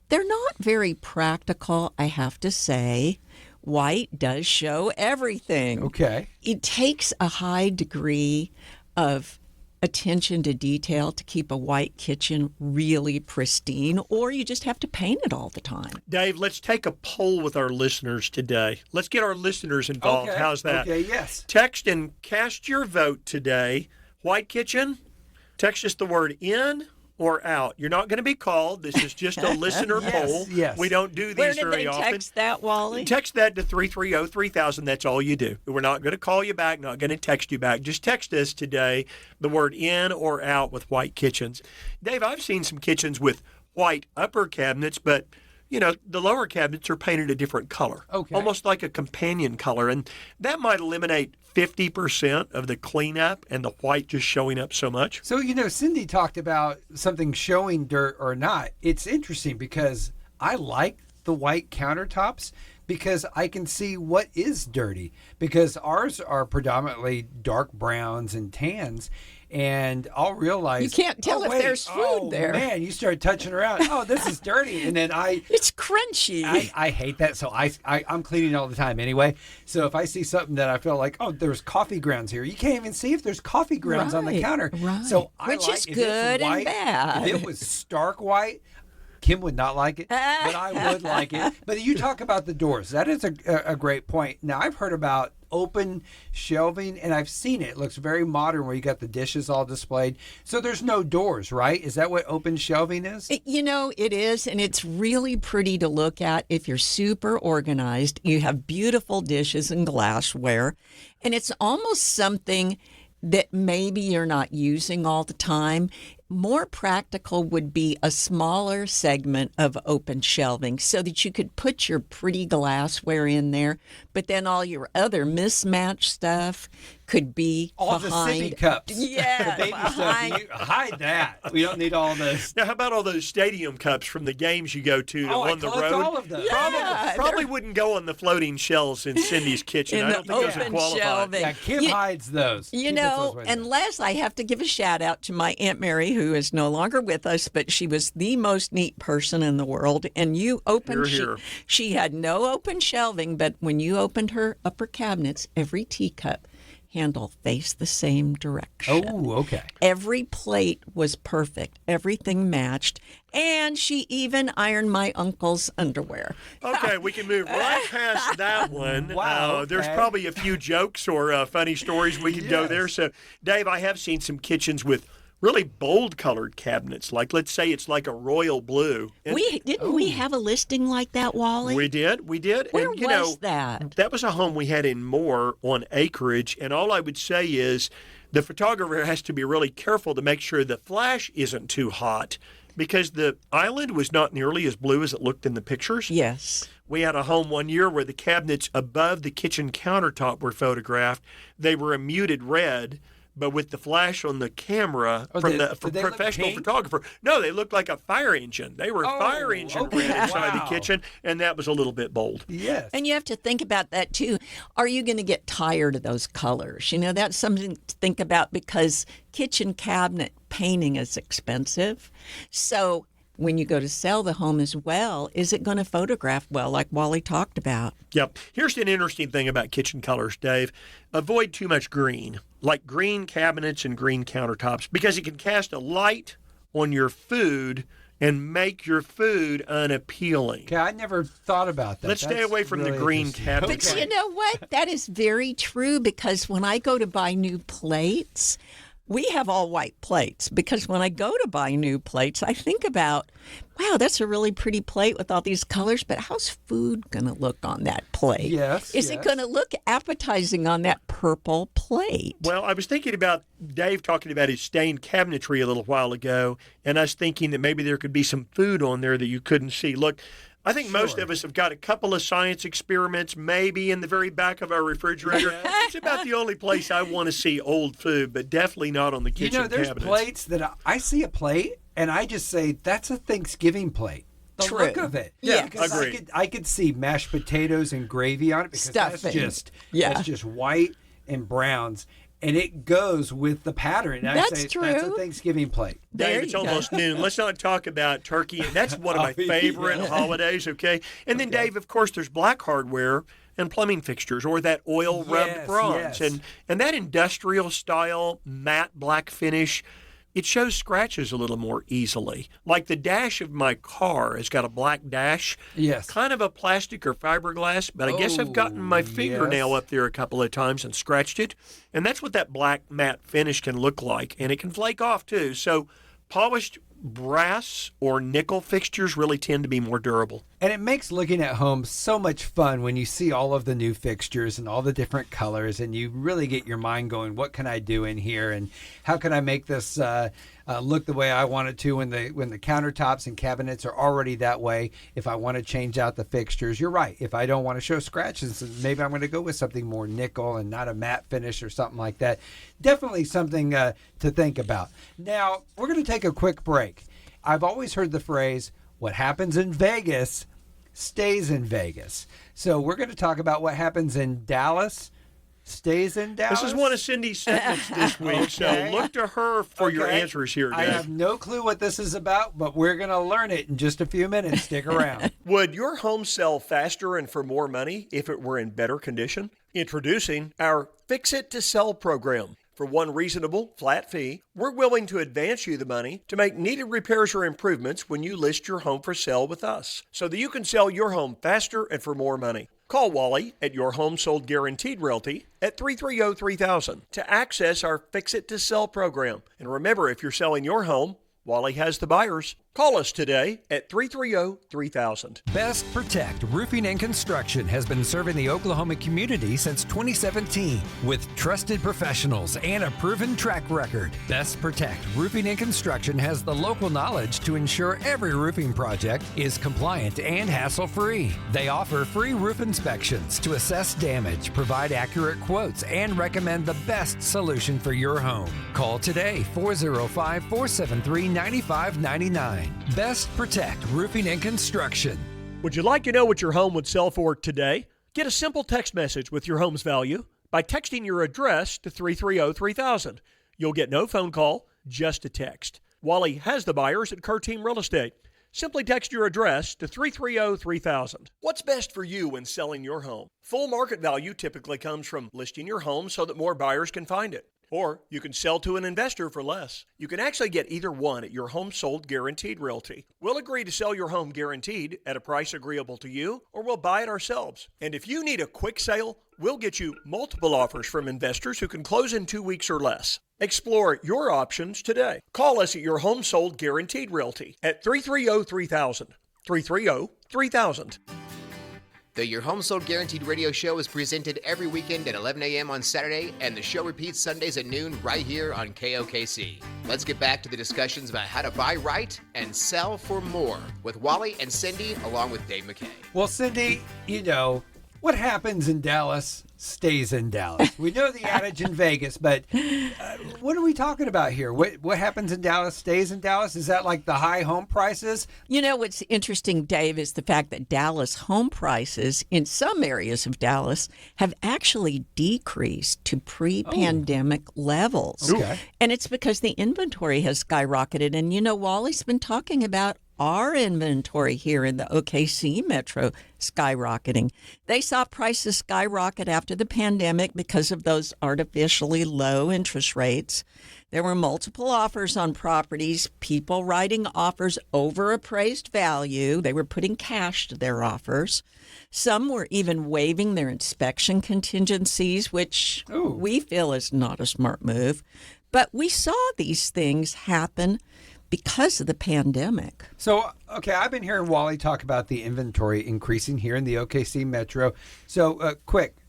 they're not very practical, I have to say. White does show everything. Okay. It takes a high degree of attention to detail to keep a white kitchen really pristine, or you just have to paint it all the time. Dave, let's take a poll with our listeners today. Let's get our listeners involved. Okay. How's that? Okay, yes. Text and cast your vote today. White kitchen, text us the word in or out. You're not going to be called. This is just a listener poll. Yes. We don't do these Where did very they often. text that, Wally? Text that to 330-3000. That's all you do. We're not going to call you back, not going to text you back. Just text us today the word in or out with white kitchens. Dave, I've seen some kitchens with white upper cabinets, but the lower cabinets are painted a different color. Okay. Almost like a companion color. And that might eliminate 50% of the cleanup and the white just showing up so much. So, Cindy talked about something showing dirt or not. It's interesting because I like the white countertops because I can see what is dirty, because ours are predominantly dark browns and tans. And I'll realize You can't tell if there's food there. Man, you start touching around. Oh, this is dirty, and then It's crunchy. I hate that. So I'm cleaning all the time anyway. So if I see something that I feel like, oh, there's coffee grounds here, you can't even see if there's coffee grounds on the Right, counter. right. So Which is if it's good and white, bad. If it was stark white, Kim would not like it, but I would like it. But you talk about the doors. That is a great point. Now, I've heard about open shelving, and I've seen it. It looks very modern where you got the dishes all displayed. So there's no doors, right? Is that what open shelving is? It is, and it's really pretty to look at if you're super organized. You have beautiful dishes and glassware, and it's almost something that maybe you're not using all the time. More practical would be a smaller segment of open shelving so that you could put your pretty glassware in there, but then all your other mismatched stuff could be all behind. the sippy cups. Yeah, the baby behind. stuff. You hide that. We don't need all this. Now, how about all those stadium cups from the games you go to Oh, I on the collect road? all of those. Yeah, Probably wouldn't go on the floating shelves in Cindy's kitchen. In I the don't think those are open qualified. shelving. Yeah, Kim hides those. You She puts those know, away there. unless I have to give a shout out to my Aunt Mary, who is no longer with us, but she was the most neat person in the world. And you opened, Hear, hear. she had no open shelving, but when you opened her upper cabinets, every teacup handle faced the same direction. Oh, okay. Every plate was perfect. Everything matched. And she even ironed my uncle's underwear. Okay, we can move right past that one. Wow, There's okay. probably a few jokes or funny stories we could go Yes. there. So, Dave, I have seen some kitchens with really bold colored cabinets. Like, let's say it's like a royal blue. And We have a listing like that, Wally? we did. Where And, you was know, that? That was a home we had in Moore on acreage. And all I would say is the photographer has to be really careful to make sure the flash isn't too hot because the island was not nearly as blue as it looked in the pictures. Yes. We had a home one year where the cabinets above the kitchen countertop were photographed. They were a muted red, but with the flash on the camera from the professional photographer. No, they looked like a fire engine. They were fire engine red inside the kitchen, and that was a little bit bold. Yes. And you have to think about that too. Are you going to get tired of those colors? You know, that's something to think about because kitchen cabinet painting is expensive. So when you go to sell the home as well, is it going to photograph well, like Wally talked about? Yep. Here's an interesting thing about kitchen colors, Dave. Avoid too much green, like green cabinets and green countertops, because it can cast a light on your food and make your food unappealing. Okay, I never thought about that. Let's stay away from the green cabinets. But you know what? That is very true because when I go to buy new plates, we have all white plates because when I go to buy new plates, I think about, wow, that's a really pretty plate with all these colors, but how's food going to look on that plate? Yes. Is it going to look appetizing on that purple plate? Well, I was thinking about Dave talking about his stained cabinetry a little while ago, and I was thinking that maybe there could be some food on there that you couldn't see. Look, I think most of us have got a couple of science experiments maybe in the very back of our refrigerator. It's about the only place I want to see old food, but definitely not on the kitchen there's cabinets. plates that I see a plate and I just say, that's a Thanksgiving plate. The True. look of it. Yeah, because agreed. I could see mashed potatoes and gravy on it because Stuffing. that's just white and browns. And it goes with the pattern. And That's I say, true. That's a Thanksgiving plate. Dave, it's almost noon. Let's not talk about turkey. That's one of my favorite holidays, okay? And then, Dave, of course, there's black hardware and plumbing fixtures or that oil-rubbed bronze. Yes. And that industrial-style matte black finish, it shows scratches a little more easily. Like the dash of my car has got a black dash. Yes. Kind of a plastic or fiberglass, but I guess I've gotten my fingernail up there a couple of times and scratched it. And that's what that black matte finish can look like. And it can flake off, too. So polished brass or nickel fixtures really tend to be more durable. And it makes looking at homes so much fun when you see all of the new fixtures and all the different colors, and you really get your mind going, what can I do in here, and how can I make this look the way I want it to when the countertops and cabinets are already that way. If I want to change out the fixtures, you're right. If I don't want to show scratches, maybe I'm going to go with something more nickel and not a matte finish or something like that. Definitely something to think about. Now, we're going to take a quick break. I've always heard the phrase, what happens in Vegas stays in Vegas. So we're going to talk about what happens in Dallas stays in Dallas. This is one of Cindy's segments this week, so look to her for your answers here, Dave. I have no clue what this is about, but we're going to learn it in just a few minutes. Stick around. Would your home sell faster and for more money if it were in better condition? Introducing our Fix It to Sell program. For one reasonable, flat fee, we're willing to advance you the money to make needed repairs or improvements when you list your home for sale with us, so that you can sell your home faster and for more money. Call Wally at Your Home Sold Guaranteed Realty at 330-3000 to access our Fix It to Sell program. And remember, if you're selling your home, Wally has the buyers. Call us today at 330-3000. Best Protect Roofing and Construction has been serving the Oklahoma community since 2017 with trusted professionals and a proven track record. Best Protect Roofing and Construction has the local knowledge to ensure every roofing project is compliant and hassle-free. They offer free roof inspections to assess damage, provide accurate quotes, and recommend the best solution for your home. Call today, 405-473-9599. Best Protect Roofing and Construction. Would you like to know what your home would sell for today? Get a simple text message with your home's value by texting your address to 330-3000. You'll get no phone call, just a text. Wally has the buyers at Kerr Team Real Estate. Simply text your address to 330-3000. What's best for you when selling your home? Full market value typically comes from listing your home so that more buyers can find it. Or you can sell to an investor for less. You can actually get either one at Your Home Sold Guaranteed Realty. We'll agree to sell your home guaranteed at a price agreeable to you, or we'll buy it ourselves. And if you need a quick sale, we'll get you multiple offers from investors who can close in 2 weeks or less. Explore your options today. Call us at Your Home Sold Guaranteed Realty at 330-3000. 330-3000. The Your Home Sold Guaranteed radio show is presented every weekend at 11 a.m. on Saturday, and the show repeats Sundays at noon right here on KOKC. Let's get back to the discussions about how to buy right and sell for more with Wally and Cindy, along with Dave McKay. Well, Cindy, what happens in Dallas stays in Dallas. We know the adage in Vegas, but what are we talking about here? What happens in Dallas stays in Dallas? Is that like the high home prices? What's interesting, Dave, is the fact that Dallas home prices in some areas of Dallas have actually decreased to pre-pandemic levels. Okay. And it's because the inventory has skyrocketed. And, Wally's been talking about our inventory here in the OKC metro skyrocketing. They saw prices skyrocket after the pandemic because of those artificially low interest rates. There were multiple offers on properties, people writing offers over appraised value. They were putting cash to their offers. Some were even waiving their inspection contingencies, which we feel is not a smart move. But we saw these things happen because of the pandemic. So, okay, I've been hearing Wally talk about the inventory increasing here in the OKC metro. So,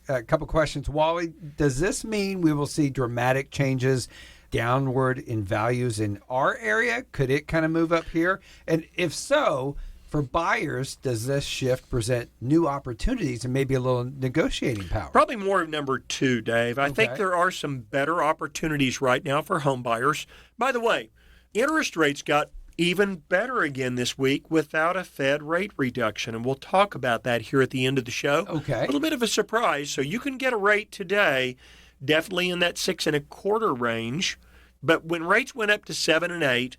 a couple questions. Wally, does this mean we will see dramatic changes downward in values in our area? Could it kind of move up here? And if so, for buyers, does this shift present new opportunities and maybe a little negotiating power? Probably more of number two, Dave. I think there are some better opportunities right now for home buyers. By the way, interest rates got even better again this week without a Fed rate reduction, and we'll talk about that here at the end of the show. Okay. A little bit of a surprise. So you can get a rate today, definitely in that 6.25 range, but when rates went up to 7 and 8,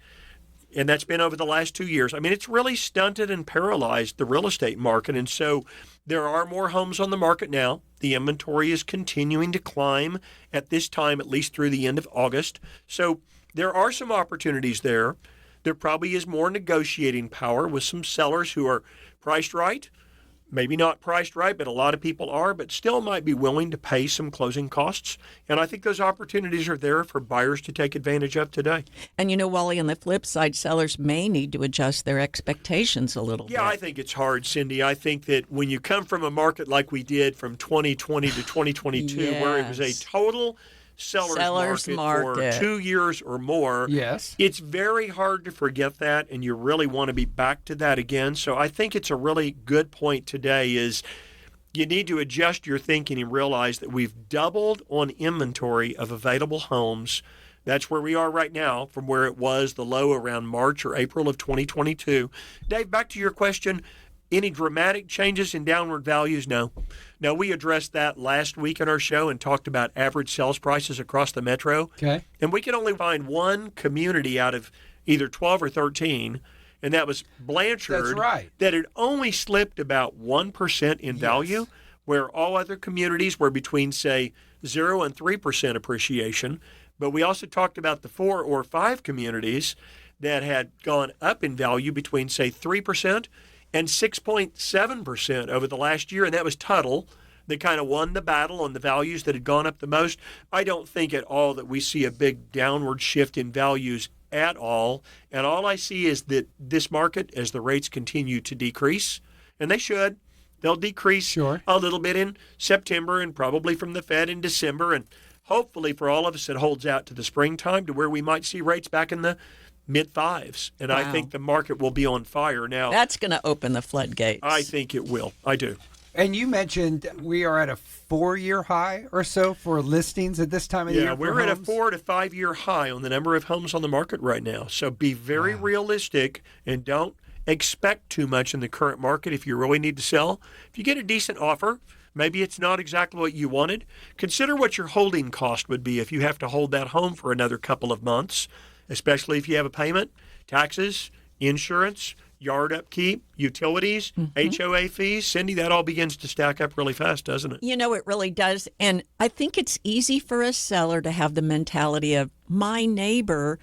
and that's been over the last 2 years, I mean, it's really stunted and paralyzed the real estate market, and so there are more homes on the market now. The inventory is continuing to climb at this time, at least through the end of August. So there are some opportunities there. There probably is more negotiating power with some sellers who are priced right. Maybe not priced right, but a lot of people are, but still might be willing to pay some closing costs. And I think those opportunities are there for buyers to take advantage of today. And Wally, on the flip side, sellers may need to adjust their expectations a little bit. Yeah, I think it's hard, Cindy. I think that when you come from a market like we did from 2020 to 2022, where it was a total seller's market for 2 years or more. Yes. It's very hard to forget that, and you really want to be back to that again. So I think it's a really good point today is you need to adjust your thinking and realize that we've doubled on inventory of available homes. That's where we are right now from where it was the low around March or April of 2022. Dave, back to your question. Any dramatic changes in downward values? No. No, we addressed that last week in our show and talked about average sales prices across the metro. Okay. And we could only find one community out of either 12 or 13, and that was Blanchard. That's right. That had only slipped about 1% in value, where all other communities were between, say, 0 and 3% appreciation. But we also talked about the 4 or 5 communities that had gone up in value between, say, 3% and 6.7% over the last year, and that was Tuttle that kind of won the battle on the values that had gone up the most. I don't think at all that we see a big downward shift in values at all, and all I see is that this market, as the rates continue to decrease, and they should, they'll decrease a little bit in September and probably from the Fed in December, and hopefully for all of us it holds out to the springtime to where we might see rates back in the mid-5s, and I think the market will be on fire now. That's going to open the floodgates. I think it will. I do. And you mentioned we are at a 4-year high or so for listings at this time of year. Yeah, we're at a 4 to 5 year high on the number of homes on the market right now. So be very realistic and don't expect too much in the current market if you really need to sell. If you get a decent offer, maybe it's not exactly what you wanted, consider what your holding cost would be if you have to hold that home for another couple of months, especially if you have a payment, taxes, insurance, yard upkeep, utilities, HOA fees. Cindy, that all begins to stack up really fast, doesn't it? It really does. And I think it's easy for a seller to have the mentality of my neighbor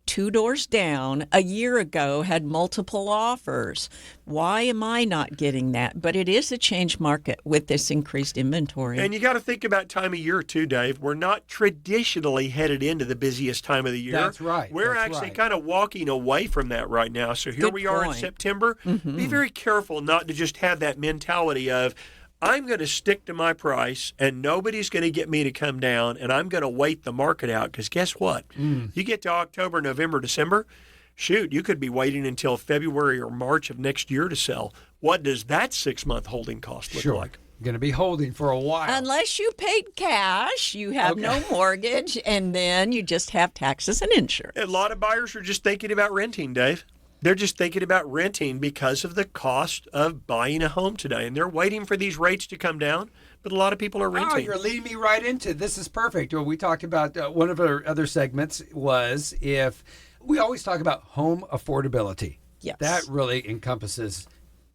two doors down a year ago had multiple offers. Why am I not getting that? But it is a change market with this increased inventory. And you got to think about time of year too, Dave. We're not traditionally headed into the busiest time of the year. That's right. We're That's actually right. kind of walking away from that right now. So here Good we are in point. September. Be very careful not to just have that mentality of, I'm going to stick to my price and nobody's going to get me to come down, and I'm going to wait the market out, because guess what? You get to October, November, December, shoot, you could be waiting until February or March of next year to sell. What does that 6-month holding cost look like? Going to be holding for a while. Unless you paid cash, you have no mortgage, and then you just have taxes and insurance. A lot of buyers are just thinking about renting, Dave. They're just thinking about renting because of the cost of buying a home today. And they're waiting for these rates to come down, but a lot of people are renting. Oh, you're leading me right into this. Is perfect. Well, we talked about one of our other segments was if we always talk about home affordability. Yes. That really encompasses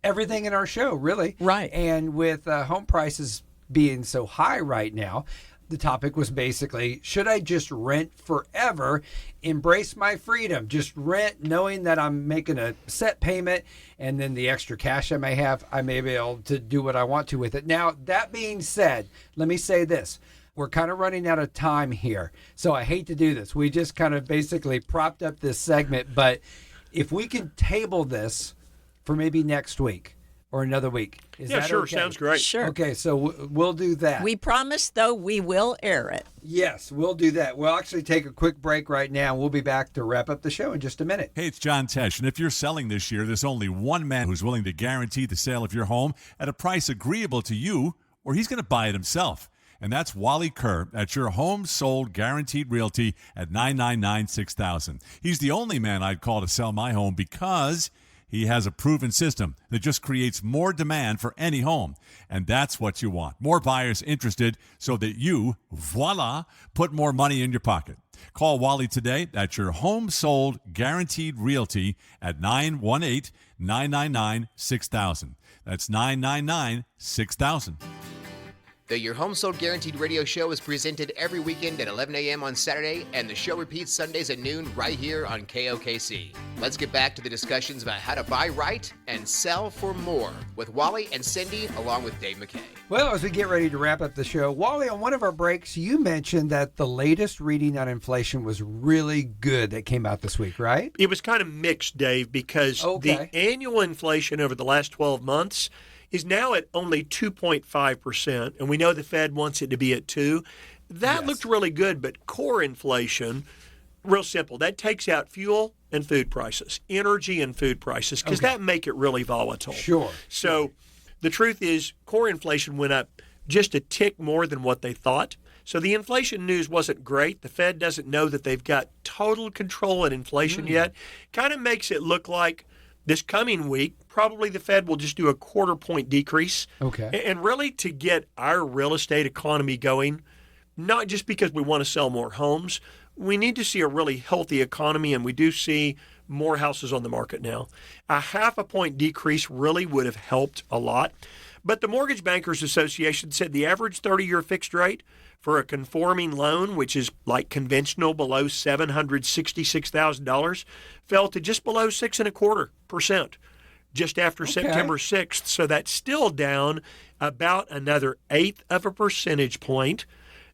everything in our show, really. Right. And with home prices being so high right now, the topic was basically, should I just rent forever, embrace my freedom, just rent knowing that I'm making a set payment, and then the extra cash I may have, I may be able to do what I want to with it. Now, that being said, let me say this. We're kind of running out of time here, so I hate to do this. We just kind of basically propped up this segment, but if we can table this for maybe next week or another week. Is that sure. okay? Sounds great. Sure. Okay, so we'll do that. We promise, though, we will air it. Yes, we'll do that. We'll actually take a quick break right now. We'll be back to wrap up the show in just a minute. Hey, it's John Tesh, and if you're selling this year, there's only one man who's willing to guarantee the sale of your home at a price agreeable to you, or he's going to buy it himself. And that's Wally Kerr at your home sold guaranteed realty at 999-6000. He's the only man I'd call to sell my home because he has a proven system that just creates more demand for any home. And that's what you want. More buyers interested so that you, voila, put more money in your pocket. Call Wally today at your home sold guaranteed realty at 918-999-6000. That's 999-6000. The Your Home Sold Guaranteed radio show is presented every weekend at 11 a.m. on Saturday, and the show repeats Sundays at noon right here on KOKC. Let's get back to the discussions about how to buy right and sell for more with Wally and Cindy, along with Dave McKay. Well, as we get ready to wrap up the show, Wally, on one of our breaks, you mentioned that the latest reading on inflation was really good that came out this week, right? It was kind of mixed, Dave, because the annual inflation over the last 12 months is now at only 2.5%, and we know the Fed wants it to be at 2%. That looked really good, but core inflation, real simple, that takes out fuel and food prices, energy and food prices, because that make it really volatile. Sure. So the truth is core inflation went up just a tick more than what they thought. So the inflation news wasn't great. The Fed doesn't know that they've got total control of inflation yet. Kind of makes it look like this coming week, probably the Fed will just do a 0.25 point decrease. Okay. And really to get our real estate economy going, not just because we want to sell more homes, we need to see a really healthy economy, and we do see more houses on the market now. A 0.5 point decrease really would have helped a lot. But the Mortgage Bankers Association said the average 30-year fixed rate for a conforming loan, which is like conventional below $766,000, fell to just below 6.25% just after September 6th. So that's still down about another 1/8 of a percentage point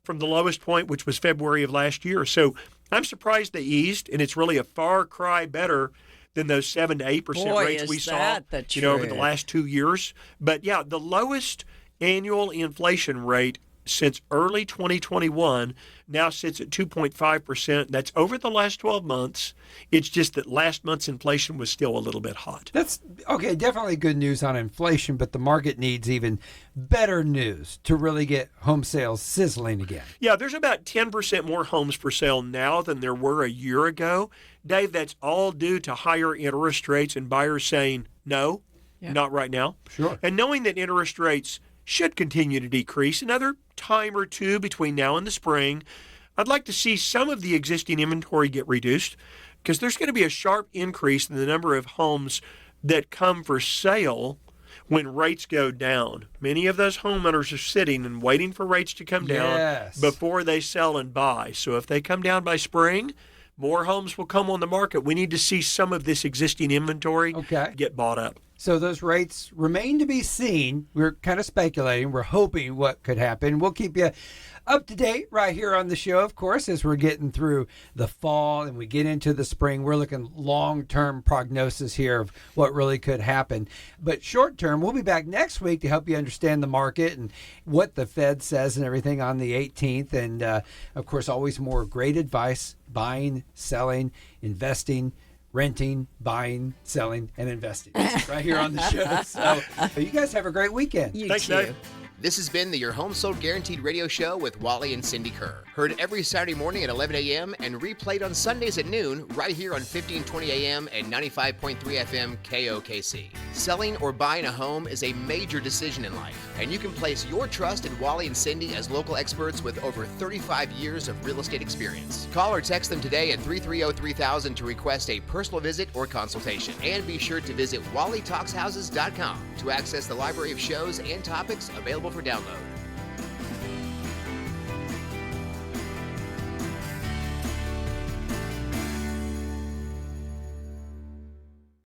from the lowest point, which was February of last year. So I'm surprised they eased, and it's really a far cry better than those 7 to 8% rates we saw over the last 2 years. But yeah, the lowest annual inflation rate since early 2021 now sits at 2.5%. That's over the last 12 months. It's just that last month's inflation was still a little bit hot. That's okay. Definitely good news on inflation, but the market needs even better news to really get home sales sizzling again. Yeah, there's about 10% more homes for sale now than there were a year ago. Dave, that's all due to higher interest rates and buyers saying, no, not right now. Sure. And knowing that interest rates should continue to decrease another time or two between now and the spring, I'd like to see some of the existing inventory get reduced, because there's going to be a sharp increase in the number of homes that come for sale when rates go down. Many of those homeowners are sitting and waiting for rates to come down before they sell and buy. So if they come down by spring, more homes will come on the market. We need to see some of this existing inventory get bought up. So those rates remain to be seen. We're kind of speculating. We're hoping what could happen. We'll keep you up to date right here on the show, of course, as we're getting through the fall and we get into the spring. We're looking long-term prognosis here of what really could happen. But short-term, we'll be back next week to help you understand the market and what the Fed says and everything on the 18th. And, of course, always more great advice, buying, selling, investing, renting, buying, selling, and investing right here on the show. So you guys have a great weekend. Thanks, Dave. This has been the Your Home Sold Guaranteed radio show with Wally and Cindy Kerr. Heard every Saturday morning at 11 a.m. and replayed on Sundays at noon right here on 1520 a.m. and 95.3 FM KOKC. Selling or buying a home is a major decision in life, and you can place your trust in Wally and Cindy as local experts with over 35 years of real estate experience. Call or text them today at 330-3000 to request a personal visit or consultation. And be sure to visit wallytalkshouses.com to access the library of shows and topics available for download.